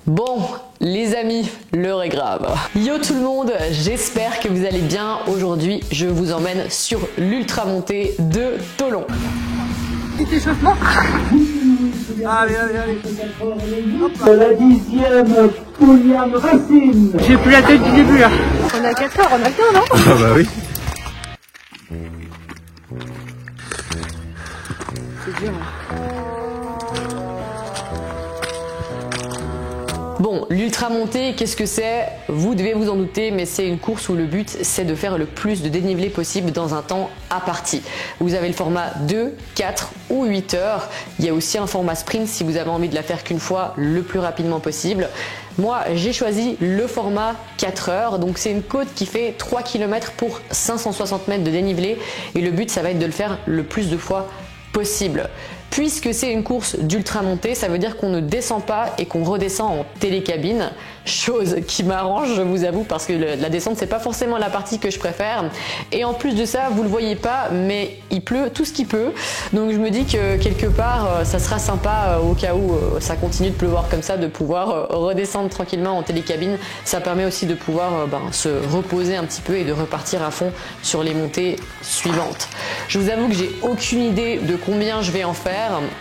Bon, les amis, l'heure est grave. Yo tout le monde, j'espère que vous allez bien. Aujourd'hui, je vous emmène sur l'ultra montée de Thollon. Petit échauffement. Allez. Hop là. La 10e, Pouliane Racine. J'ai plus la tête du début là. On a 4 heures, on a le temps, non? Ah bah oui. C'est dur. Bon, l'ultra montée, qu'est-ce que c'est? Vous devez vous en douter, mais c'est une course où le but c'est de faire le plus de dénivelé possible dans un temps imparti. Vous avez le format 2, 4 ou 8 heures. Il y a aussi un format sprint si vous avez envie de la faire qu'une fois le plus rapidement possible. Moi, j'ai choisi le format 4 heures, donc c'est une côte qui fait 3 km pour 560 mètres de dénivelé et le but ça va être de le faire le plus de fois possible. Puisque c'est une course d'ultra montée, ça veut dire qu'on ne descend pas et qu'on redescend en télécabine, chose qui m'arrange, je vous avoue, parce que la descente c'est pas forcément la partie que je préfère. Et en plus de ça, vous le voyez pas, mais il pleut tout ce qui peut, donc je me dis que quelque part ça sera sympa au cas où ça continue de pleuvoir comme ça, de pouvoir redescendre tranquillement en télécabine. Ça permet aussi de pouvoir se reposer un petit peu et de repartir à fond sur les montées suivantes. Je vous avoue que j'ai aucune idée de combien je vais en faire.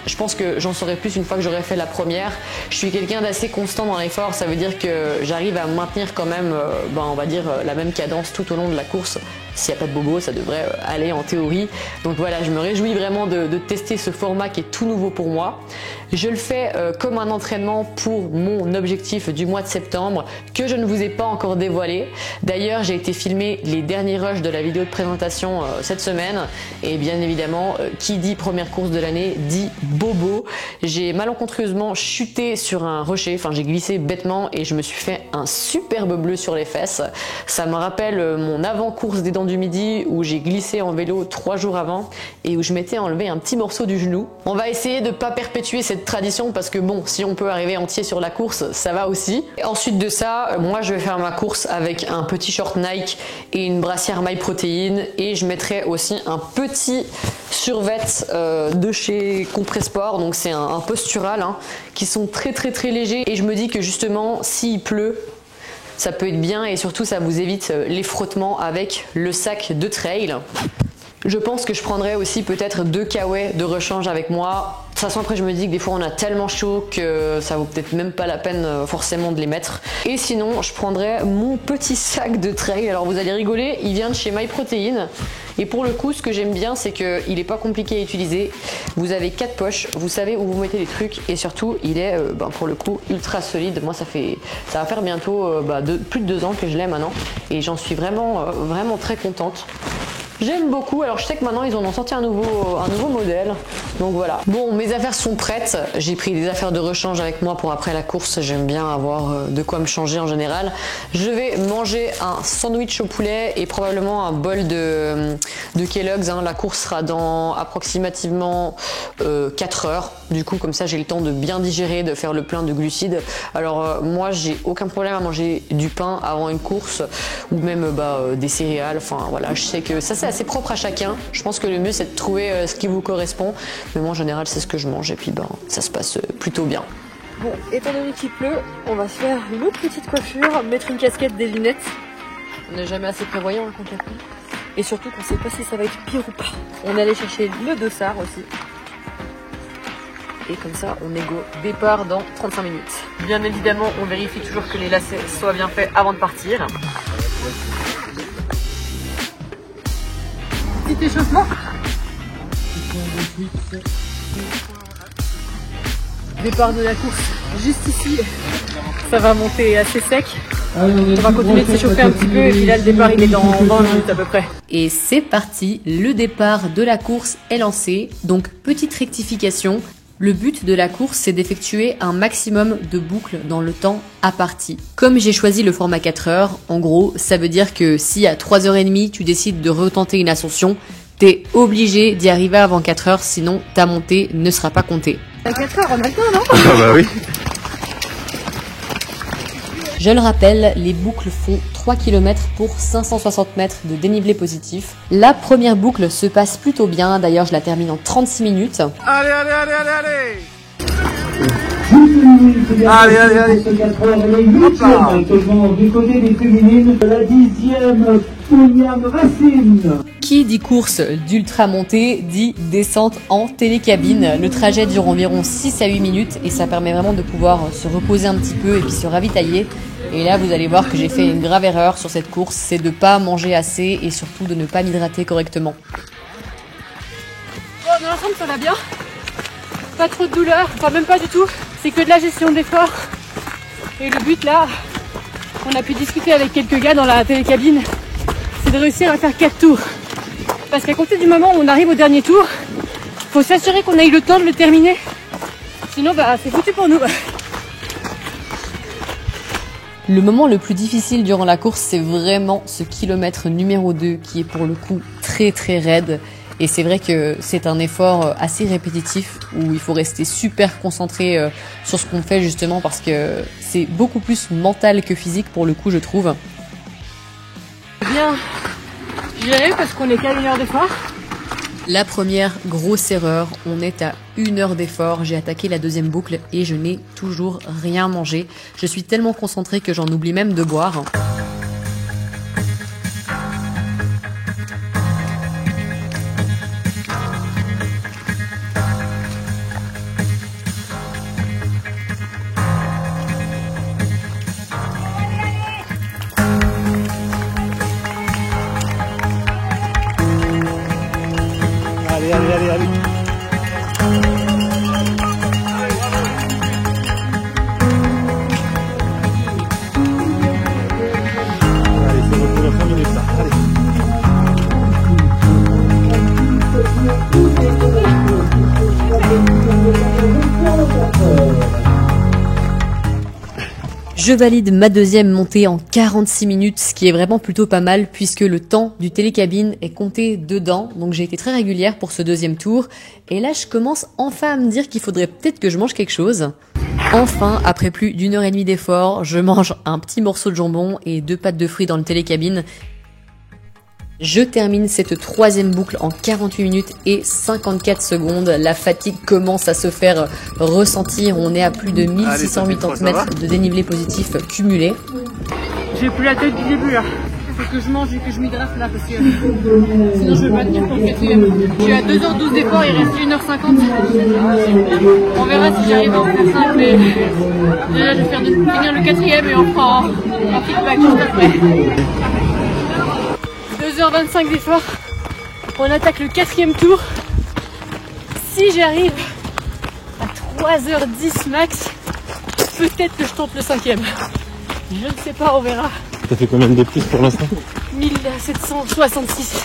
Je pense que j'en saurai plus une fois que j'aurai fait la première. Je suis quelqu'un d'assez constant dans l'effort, ça veut dire que j'arrive à maintenir quand même, on va dire, la même cadence tout au long de la course. S'il n'y a pas de bobo, ça devrait aller en théorie. Donc voilà, je me réjouis vraiment de tester ce format qui est tout nouveau pour moi. Je le fais comme un entraînement pour mon objectif du mois de septembre que je ne vous ai pas encore dévoilé. D'ailleurs, j'ai été filmer les derniers rushs de la vidéo de présentation cette semaine. Et bien évidemment, qui dit première course de l'année dit bobo. J'ai malencontreusement chuté sur un rocher, enfin j'ai glissé bêtement et je me suis fait un superbe bleu sur les fesses. Ça me rappelle mon avant-course des Dents du Midi où j'ai glissé en vélo 3 jours avant et où je m'étais enlevé un petit morceau du genou. On va essayer de pas perpétuer cette tradition parce que bon, si on peut arriver entier sur la course, ça va aussi. Et ensuite de ça, moi je vais faire ma course avec un petit short Nike et une brassière MyProtein et je mettrai aussi un petit survêt de chez Compressport, donc c'est un postural qui sont très légers et je me dis que justement s'il pleut, ça peut être bien et surtout ça vous évite les frottements avec le sac de trail. Je pense que je prendrai aussi peut-être 2 kawaii de rechange avec moi. De toute façon après je me dis que des fois on a tellement chaud que ça vaut peut-être même pas la peine forcément de les mettre. Et sinon je prendrai mon petit sac de trail. Alors vous allez rigoler, il vient de chez MyProtein. Et pour le coup ce que j'aime bien c'est qu'il est pas compliqué à utiliser. Vous avez 4 poches, vous savez où vous mettez les trucs et surtout il est pour le coup ultra solide. Moi ça va faire bientôt plus de 2 ans que je l'ai maintenant et j'en suis vraiment très contente. J'aime beaucoup, alors je sais que maintenant ils en ont sorti un nouveau modèle, donc voilà. Bon, mes affaires sont prêtes, j'ai pris des affaires de rechange avec moi pour après la course, j'aime bien avoir de quoi me changer en général. Je vais manger un sandwich au poulet et probablement un bol de Kellogg's, la course sera dans approximativement 4 heures, du coup comme ça j'ai le temps de bien digérer, de faire le plein de glucides. Alors moi j'ai aucun problème à manger du pain avant une course ou même des céréales, enfin voilà, je sais que ça c'est assez propre à chacun. Je pense que le mieux c'est de trouver ce qui vous correspond. Mais moi en général c'est ce que je mange et puis ça se passe plutôt bien. Bon, étant donné qu'il pleut, on va se faire une autre petite coiffure, mettre une casquette, des lunettes. On n'est jamais assez prévoyant quand il y a plu. Et surtout qu'on sait pas si ça va être pire ou pas. On est allé chercher le dossard aussi. Et comme ça on est go départ dans 35 minutes. Bien évidemment on vérifie toujours que les lacets soient bien faits avant de partir. Petit échauffement. Départ de la course juste ici. Ça va monter assez sec. On va continuer de s'échauffer un petit peu et puis là le départ il est dans 20 minutes à peu près. Et c'est parti, le départ de la course est lancé. Donc petite rectification, le but de la course c'est d'effectuer un maximum de boucles dans le temps imparti. Comme j'ai choisi le format 4 heures, en gros ça veut dire que si à 3h30 tu décides de retenter une ascension, t'es obligé d'y arriver avant 4 heures, sinon ta montée ne sera pas comptée. À 4 heures on a le temps, non? Ah bah oui. Je le rappelle, les boucles font 3 km pour 560 mètres de dénivelé positif. La première boucle se passe plutôt bien, d'ailleurs je la termine en 36 minutes. Allez Allez, allez, allez. Ce 4 heures, elle est 8e actuellement du côté des féminines. La 10e, William Racine. Qui dit course d'ultra-montée dit descente en télécabine. Le trajet dure environ 6 à 8 minutes et ça permet vraiment de pouvoir se reposer un petit peu et puis se ravitailler. Et là, vous allez voir que j'ai fait une grave erreur sur cette course, c'est de ne pas manger assez et surtout de ne pas m'hydrater correctement. Bon, dans l'ensemble, ça va bien. Pas trop de douleur, enfin même pas du tout. C'est que de la gestion d'effort. Et le but là, on a pu discuter avec quelques gars dans la télécabine, c'est de réussir à faire 4 tours. Parce qu'à compter du moment où on arrive au dernier tour, faut s'assurer qu'on ait eu le temps de le terminer. Sinon, bah, c'est foutu pour nous. Le moment le plus difficile durant la course, c'est vraiment ce kilomètre numéro 2 qui est pour le coup très très raide. Et c'est vrai que c'est un effort assez répétitif où il faut rester super concentré sur ce qu'on fait justement parce que c'est beaucoup plus mental que physique pour le coup, je trouve. Bien géré parce qu'on est qu'à 1 heure d'effort. La première grosse erreur, on est à 1 heure d'effort, j'ai attaqué la deuxième boucle et je n'ai toujours rien mangé. Je suis tellement concentrée que j'en oublie même de boire. Allez, allez, allez, allez. Allez, c'est bon pour 5 minutes là. Allez. Je valide ma deuxième montée en 46 minutes, ce qui est vraiment plutôt pas mal puisque le temps du télécabine est compté dedans. Donc j'ai été très régulière pour ce deuxième tour. Et là, je commence enfin à me dire qu'il faudrait peut-être que je mange quelque chose. Enfin, après plus d'1 heure et demie d'effort, je mange un petit morceau de jambon et 2 pâtes de fruits dans le télécabine. Je termine cette troisième boucle en 48 minutes et 54 secondes. La fatigue commence à se faire ressentir. On est à plus de 1680 mètres de dénivelé positif cumulé. J'ai plus la tête du début là. Faut que je mange et que je m'hydrate là parce que sinon je vais pas tenir pour le 4e. Je suis à 2h12 d'effort, il reste 1h50. On verra si j'arrive à en faire 5, mais déjà je vais finir le 4e et on fera un feedback juste après. 2h25 d'effort, on attaque le 4e tour. Si j'arrive à 3h10 max, peut-être que je tente le 5e. Je ne sais pas, on verra. T'as fait combien de D+ pour l'instant? 1766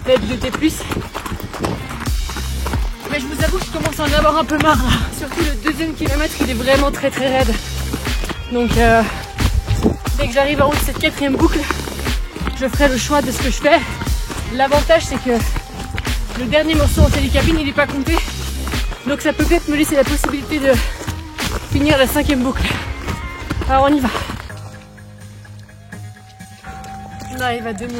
mètres de T+. Mais je vous avoue que je commence à en avoir un peu marre là. Surtout le 2e kilomètre, il est vraiment très très raide. Donc dès que j'arrive en haut de cette 4e boucle, je ferai le choix de ce que je fais. L'avantage c'est que le dernier morceau en télécabine il n'est pas compté. Donc ça peut peut-être me laisser la possibilité de finir la 5e boucle. Alors on y va. On arrive à 2000.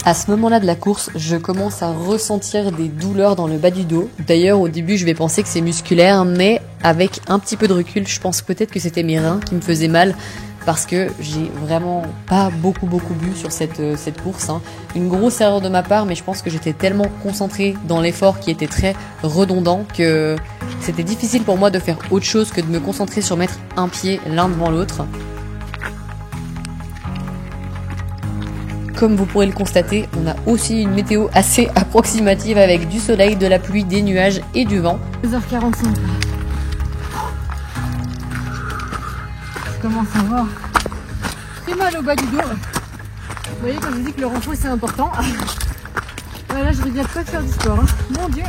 À ce moment-là de la course, je commence à ressentir des douleurs dans le bas du dos. D'ailleurs, au début, je vais penser que c'est musculaire, mais avec un petit peu de recul, je pense peut-être que c'était mes reins qui me faisaient mal parce que j'ai vraiment pas beaucoup bu sur cette course. Une grosse erreur de ma part, mais je pense que j'étais tellement concentrée dans l'effort qui était très redondant que c'était difficile pour moi de faire autre chose que de me concentrer sur mettre un pied l'un devant l'autre. Comme vous pourrez le constater, on a aussi une météo assez approximative avec du soleil, de la pluie, des nuages et du vent. 2h45. Je commence à avoir très mal au bas du dos. Vous voyez, quand je dis que le renfort c'est important. Là, je reviens pas de faire du sport. Mon Dieu.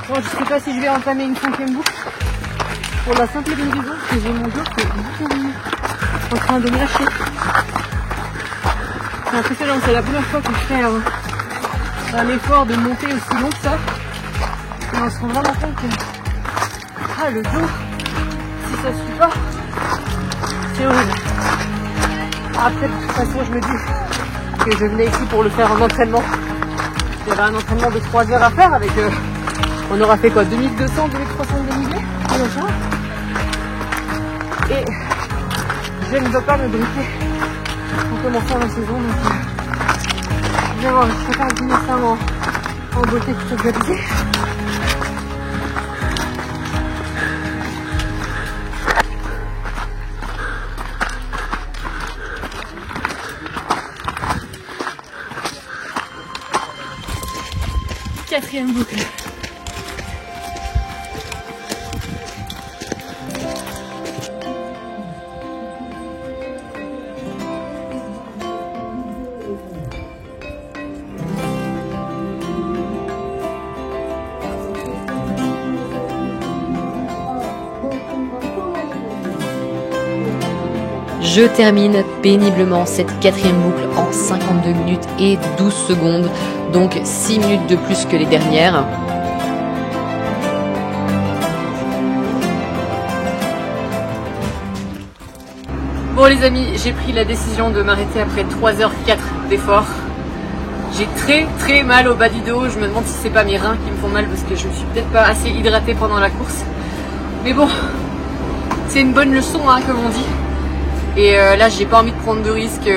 Bon, je sais pas si je vais entamer une 5e boucle. Pour la simple et bonne raison que j'ai mon dos qui est en train de me lâcher. C'est impressionnant, c'est la première fois que je fais un effort de monter aussi long que ça. Et on se rend vraiment compte que le dos, si ça suit pas, c'est horrible. Après, de toute façon, je me dis que je venais ici pour le faire en entraînement. Il y avait un entraînement de 3 heures à faire avec... on aura fait quoi, 2200, 2300 dénivelés. Et je ne veux pas me briquer pour commencer la saison. Donc je vais voir, je préfère finir ça en beauté plutôt que d'habiller. Quatrième boucle. Je termine péniblement cette quatrième boucle en 52 minutes et 12 secondes, donc 6 minutes de plus que les dernières. Bon les amis, j'ai pris la décision de m'arrêter après 3h04 d'effort. J'ai très mal au bas du dos, je me demande si c'est pas mes reins qui me font mal parce que je me suis peut-être pas assez hydratée pendant la course. Mais bon, c'est une bonne leçon hein, comme on dit. Et là j'ai pas envie de prendre de risques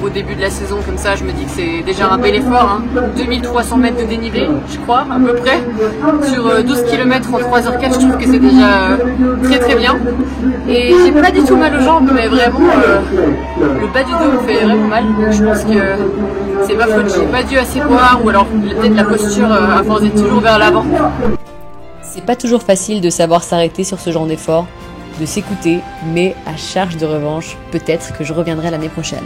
au début de la saison comme ça, je me dis que c'est déjà un bel effort, hein. 2300 mètres de dénivelé je crois à peu près, sur 12 km en 3h04, je trouve que c'est déjà très bien. Et j'ai pas du tout mal aux jambes mais vraiment le bas du dos me fait vraiment mal, donc je pense que c'est ma faute, j'ai pas dû assez boire ou alors peut-être la posture à force d'être toujours vers l'avant. C'est pas toujours facile de savoir s'arrêter sur ce genre d'effort, de s'écouter, mais à charge de revanche, peut-être que je reviendrai l'année prochaine.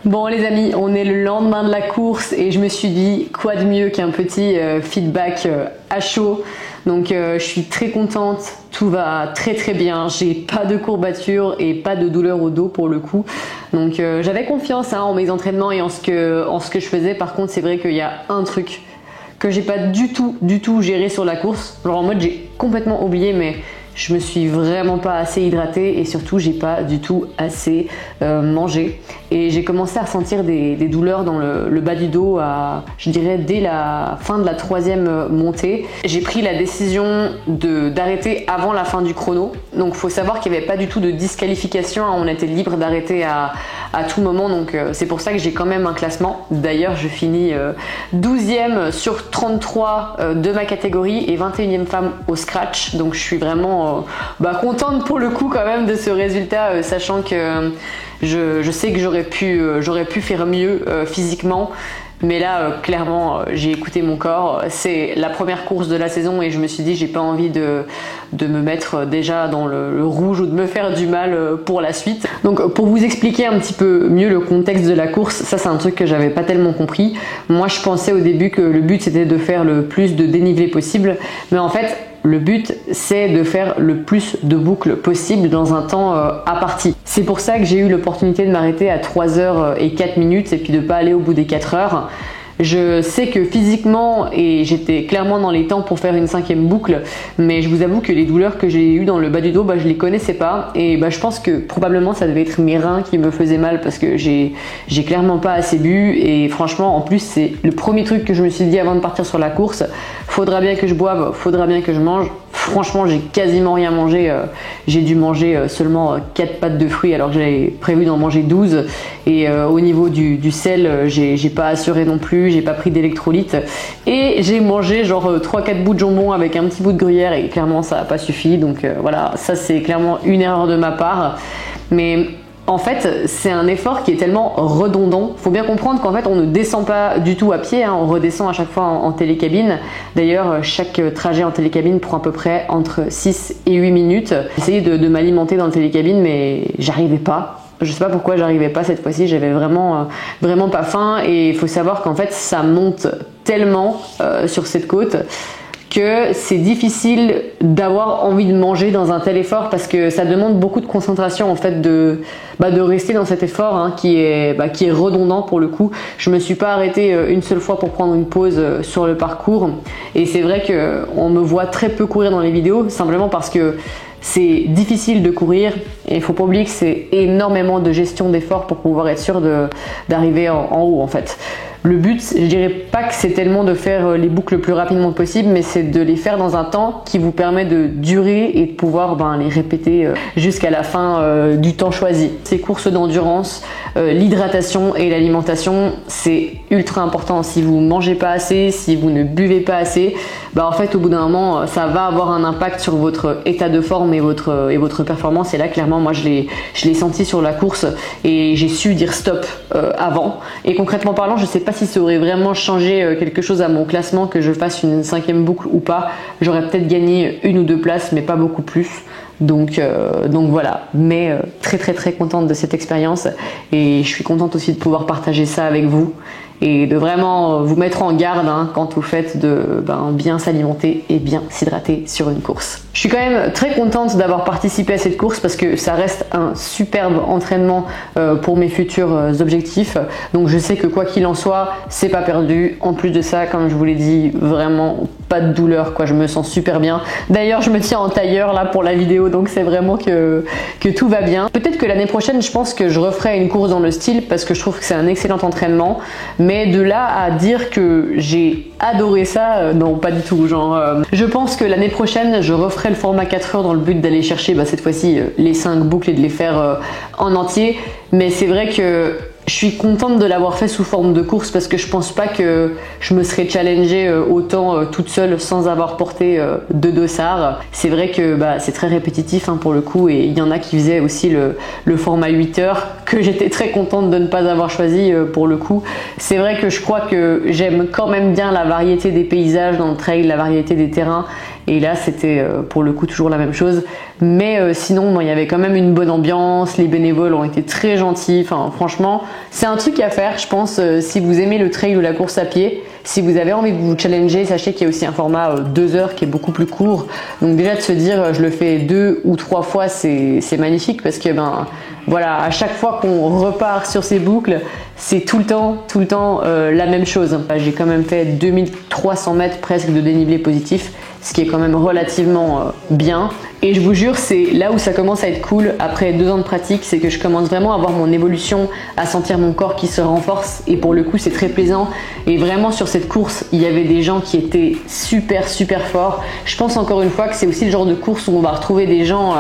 Bon les amis, on est le lendemain de la course et je me suis dit quoi de mieux qu'un petit feedback à chaud. Donc je suis très contente, tout va très bien, j'ai pas de courbatures et pas de douleur au dos pour le coup. Donc j'avais confiance hein, en mes entraînements et en ce que je faisais. Par contre c'est vrai qu'il y a un truc que j'ai pas du tout géré sur la course. Genre en mode j'ai complètement oublié mais je me suis vraiment pas assez hydratée et surtout j'ai pas du tout assez mangé. Et j'ai commencé à ressentir des douleurs dans le bas du dos, je dirais dès la fin de la 3e montée. J'ai pris la décision d'arrêter avant la fin du chrono. Donc il faut savoir qu'il n'y avait pas du tout de disqualification, hein. On était libre d'arrêter à tout moment. Donc c'est pour ça que j'ai quand même un classement. D'ailleurs je finis 12e sur 33 de ma catégorie et 21e femme au scratch. Donc je suis vraiment contente pour le coup quand même de ce résultat, sachant que je sais que j'aurais pu faire mieux physiquement. Mais là, clairement, j'ai écouté mon corps. C'est la première course de la saison et je me suis dit j'ai pas envie de me mettre déjà dans le rouge ou de me faire du mal pour la suite. Donc pour vous expliquer un petit peu mieux le contexte de la course, ça c'est un truc que j'avais pas tellement compris. Moi je pensais au début que le but c'était de faire le plus de dénivelé possible, mais en fait le but c'est de faire le plus de boucles possible dans un temps imparti. C'est pour ça que j'ai eu l'opportunité de m'arrêter à 3h04 et puis de pas aller au bout des 4 heures. Je sais que physiquement, et j'étais clairement dans les temps pour faire une 5e boucle, mais je vous avoue que les douleurs que j'ai eues dans le bas du dos, je les connaissais pas. Et je pense que probablement ça devait être mes reins qui me faisaient mal parce que j'ai clairement pas assez bu. Et franchement, en plus, c'est le premier truc que je me suis dit avant de partir sur la course. Faudra bien que je boive, faudra bien que je mange. Franchement, j'ai quasiment rien mangé. J'ai dû manger seulement 4 pâtes de fruits alors que j'avais prévu d'en manger 12. Et au niveau du sel, j'ai pas assuré non plus, j'ai pas pris d'électrolytes. Et j'ai mangé genre 3-4 bouts de jambon avec un petit bout de gruyère et clairement ça n'a pas suffi. Donc voilà, ça c'est clairement une erreur de ma part. Mais en fait, c'est un effort qui est tellement redondant. Faut bien comprendre qu'en fait, on ne descend pas du tout à pied, hein. On redescend à chaque fois en télécabine. D'ailleurs, chaque trajet en télécabine prend à peu près entre 6 et 8 minutes. J'ai essayé de m'alimenter dans la télécabine, mais j'arrivais pas. Je sais pas pourquoi j'arrivais pas cette fois-ci, j'avais vraiment pas faim. Et il faut savoir qu'en fait, ça monte tellement sur cette côte que c'est difficile d'avoir envie de manger dans un tel effort parce que ça demande beaucoup de concentration en fait de rester dans cet effort hein, qui est redondant pour le coup. Je me suis pas arrêtée une seule fois pour prendre une pause sur le parcours et c'est vrai qu'on me voit très peu courir dans les vidéos simplement parce que c'est difficile de courir et il faut pas oublier que c'est énormément de gestion d'effort pour pouvoir être sûr d'arriver en haut en fait. Le but, je dirais pas que c'est tellement de faire les boucles le plus rapidement possible, mais c'est de les faire dans un temps qui vous permet de durer et de pouvoir les répéter jusqu'à la fin du temps choisi. Ces courses d'endurance, l'hydratation et l'alimentation, c'est ultra important. Si vous mangez pas assez, si vous ne buvez pas assez, en fait au bout d'un moment, ça va avoir un impact sur votre état de forme et votre performance. Et là, clairement, moi je l'ai senti sur la course et j'ai su dire stop avant. Et concrètement parlant, je sais pas si ça aurait vraiment changé quelque chose à mon classement, que je fasse une 5e boucle ou pas. J'aurais peut-être gagné 1 ou 2 places, mais pas beaucoup plus. Donc voilà, mais très contente de cette expérience et je suis contente aussi de pouvoir partager ça avec vous et de vraiment vous mettre en garde quand vous faites de bien s'alimenter et bien s'hydrater sur une course. Je suis quand même très contente d'avoir participé à cette course parce que ça reste un superbe entraînement pour mes futurs objectifs. Donc je sais que quoi qu'il en soit, c'est pas perdu. En plus de ça, comme je vous l'ai dit, vraiment pas de douleur quoi, je me sens super bien. D'ailleurs, je me tiens en tailleur là pour la vidéo, donc c'est vraiment que tout va bien. Peut-être que l'année prochaine, je pense que je referai une course dans le style parce que je trouve que c'est un excellent entraînement. Mais de là à dire que j'ai adoré ça, non pas du tout. Je pense que l'année prochaine, je referai le format 4 heures dans le but d'aller chercher cette fois-ci les 5 boucles et de les faire en entier. Mais c'est vrai que je suis contente de l'avoir fait sous forme de course parce que je pense pas que je me serais challengée autant toute seule sans avoir porté de dossard. C'est vrai que c'est très répétitif pour le coup et il y en a qui faisaient aussi le format 8 heures que j'étais très contente de ne pas avoir choisi pour le coup. C'est vrai que je crois que j'aime quand même bien la variété des paysages dans le trail, la variété des terrains. Et là, c'était pour le coup toujours la même chose. Mais sinon, il y avait quand même une bonne ambiance. Les bénévoles ont été très gentils. Enfin, franchement, c'est un truc à faire, je pense, si vous aimez le trail ou la course à pied. Si vous avez envie de vous challenger, sachez qu'il y a aussi un format 2 heures qui est beaucoup plus court. Donc déjà de se dire, je le fais 2 ou 3 fois, c'est magnifique parce que voilà, à chaque fois qu'on repart sur ces boucles, c'est tout le temps la même chose. J'ai quand même fait 2300 mètres presque de dénivelé positif, ce qui est quand même relativement bien. Et je vous jure, c'est là où ça commence à être cool après 2 ans de pratique, c'est que je commence vraiment à voir mon évolution, à sentir mon corps qui se renforce et pour le coup c'est très plaisant. Et vraiment sur cette course, il y avait des gens qui étaient super forts. Je pense encore une fois que c'est aussi le genre de course où on va retrouver des gens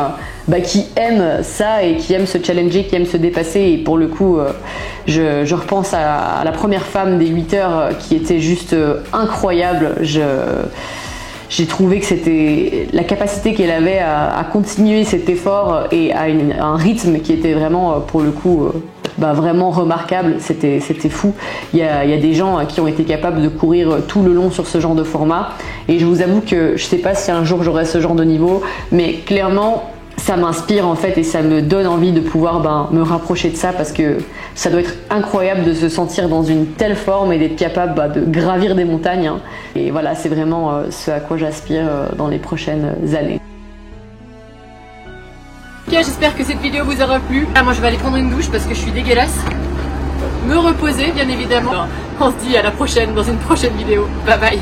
qui aiment ça et qui aiment se challenger, qui aiment se dépasser. Et pour le coup, je repense à la première femme des 8 heures qui était juste incroyable. J'ai trouvé que c'était la capacité qu'elle avait à continuer cet effort et à un rythme qui était vraiment, pour le coup, vraiment remarquable. C'était fou. Il y a des gens qui ont été capables de courir tout le long sur ce genre de format. Et je vous avoue que je sais pas si un jour j'aurai ce genre de niveau, mais clairement, ça m'inspire en fait et ça me donne envie de pouvoir me rapprocher de ça parce que ça doit être incroyable de se sentir dans une telle forme et d'être capable de gravir des montagnes. Et voilà, c'est vraiment ce à quoi j'aspire dans les prochaines années. Ok, j'espère que cette vidéo vous aura plu. Moi je vais aller prendre une douche parce que je suis dégueulasse. Me reposer bien évidemment. On se dit à la prochaine dans une prochaine vidéo. Bye bye.